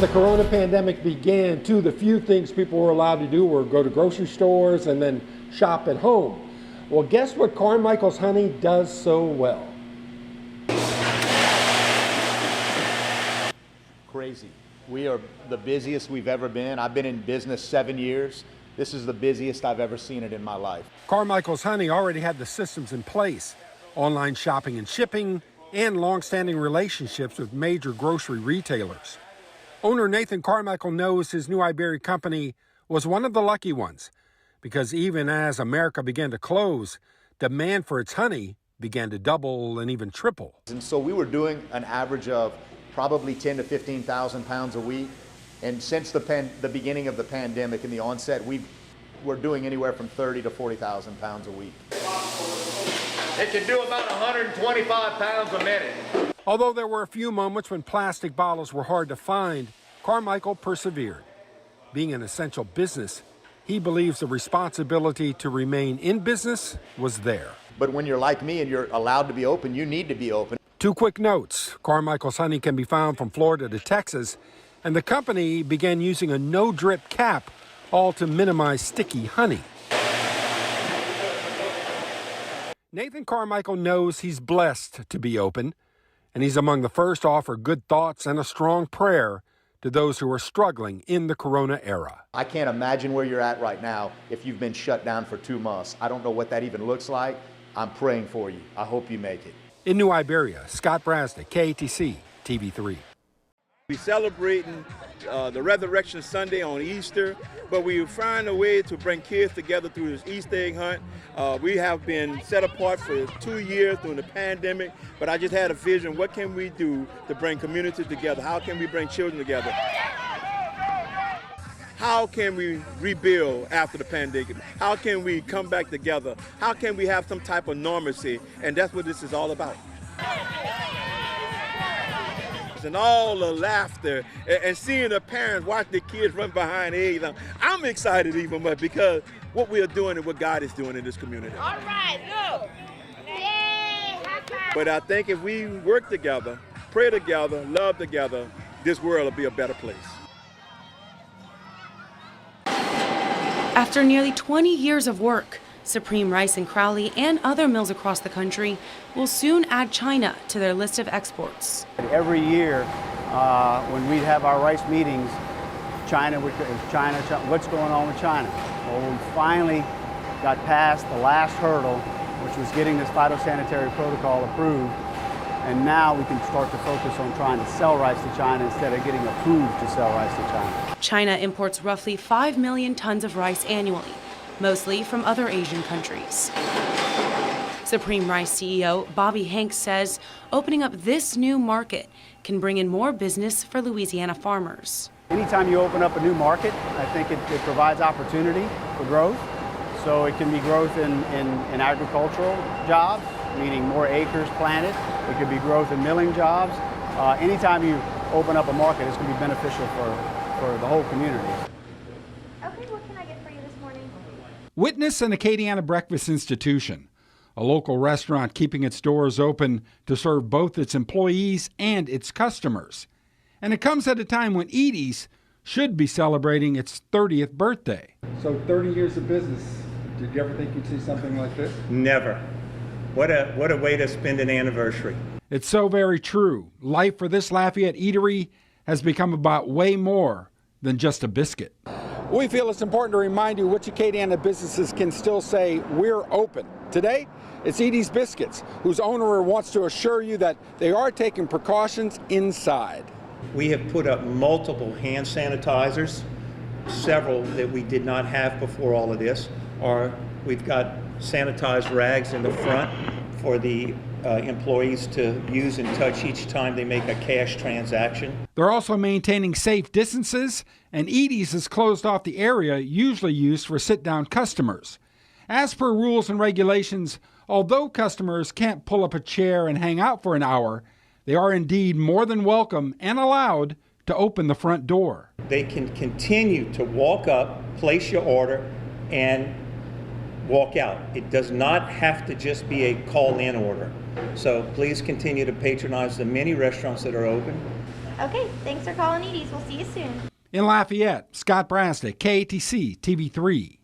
the corona pandemic began, too, the few things people were allowed to do were go to grocery stores and then shop at home. Well, guess what Carmichael's honey does so well? Crazy. We are the busiest we've ever been. I've been in business 7 years. This is the busiest I've ever seen it in my life. Carmichael's honey already had the systems in place: online shopping and shipping, and long-standing relationships with major grocery retailers. Owner Nathan Carmichael knows his new Iberia company was one of the lucky ones, because even as America began to close, demand for its honey began to double and even triple. And so we were doing an average of probably 10 to 15,000 pounds a week. And since the beginning of the pandemic and the onset, we're doing anywhere from 30 to 40,000 pounds a week. It can do about 125 pounds a minute. Although there were a few moments when plastic bottles were hard to find, Carmichael persevered. Being an essential business, he believes the responsibility to remain in business was there. But when you're like me and you're allowed to be open, you need to be open. Two quick notes. Carmichael's honey can be found from Florida to Texas, and the company began using a no-drip cap, all to minimize sticky honey. Nathan Carmichael knows he's blessed to be open, and he's among the first to offer good thoughts and a strong prayer to those who are struggling in the corona era. I can't imagine where you're at right now if you've been shut down for 2 months. I don't know what that even looks like. I'm praying for you. I hope you make it. In New Iberia, Scott Brasnick, KATC, TV3. We're celebrating the Resurrection Sunday on Easter, but we find a way to bring kids together through this Easter egg hunt. We have been set apart for 2 years during the pandemic, but I just had a vision. What can we do to bring communities together? How can we bring children together? How can we rebuild after the pandemic? How can we come back together? How can we have some type of normalcy? And that's what this is all about. And all the laughter and seeing the parents watch the kids run behind eggs. I'm excited even more because what we are doing and what God is doing in this community. All right, look. Yay, high five. But I think if we work together, pray together, love together, this world will be a better place. After nearly 20 years of work, Supreme Rice in Crowley and other mills across the country will soon add China to their list of exports. Every year, when we have our rice meetings, China, what's going on with China? Well, we finally got past the last hurdle, which was getting this phytosanitary protocol approved, and now we can start to focus on trying to sell rice to China instead of getting approved to sell rice to China. China imports roughly 5 million tons of rice annually, mostly from other Asian countries. Supreme Rice CEO Bobby Hanks says opening up this new market can bring in more business for Louisiana farmers. Anytime you open up a new market, I think it provides opportunity for growth. So it can be growth in agricultural jobs, meaning more acres planted. It could be growth in milling jobs. Anytime you open up a market, it's going to be beneficial for the whole community. Okay, what can I get for you this morning? Witness an Acadiana Breakfast Institution, a local restaurant keeping its doors open to serve both its employees and its customers. And it comes at a time when Edie's should be celebrating its 30th birthday. So 30 years of business, did you ever think you'd see something like this? Never. What a way to spend an anniversary. It's so very true. Life for this Lafayette eatery has become about way more than just a biscuit. We feel it's important to remind you which Acadiana businesses can still say we're open. Today, it's Edie's Biscuits, whose owner wants to assure you that they are taking precautions inside. We have put up multiple hand sanitizers, several that we did not have before all of this. We've got sanitized rags in the front for the employees to use and touch each time they make a cash transaction. They're also maintaining safe distances, and Edie's has closed off the area usually used for sit-down customers. As per rules and regulations, although customers can't pull up a chair and hang out for an hour, they are indeed more than welcome and allowed to open the front door. They can continue to walk up, place your order, and walk out. It does not have to just be a call-in order. So please continue to patronize the many restaurants that are open. Okay, thanks for calling Edie's. We'll see you soon. In Lafayette, Scott Brasnick, KATC TV3.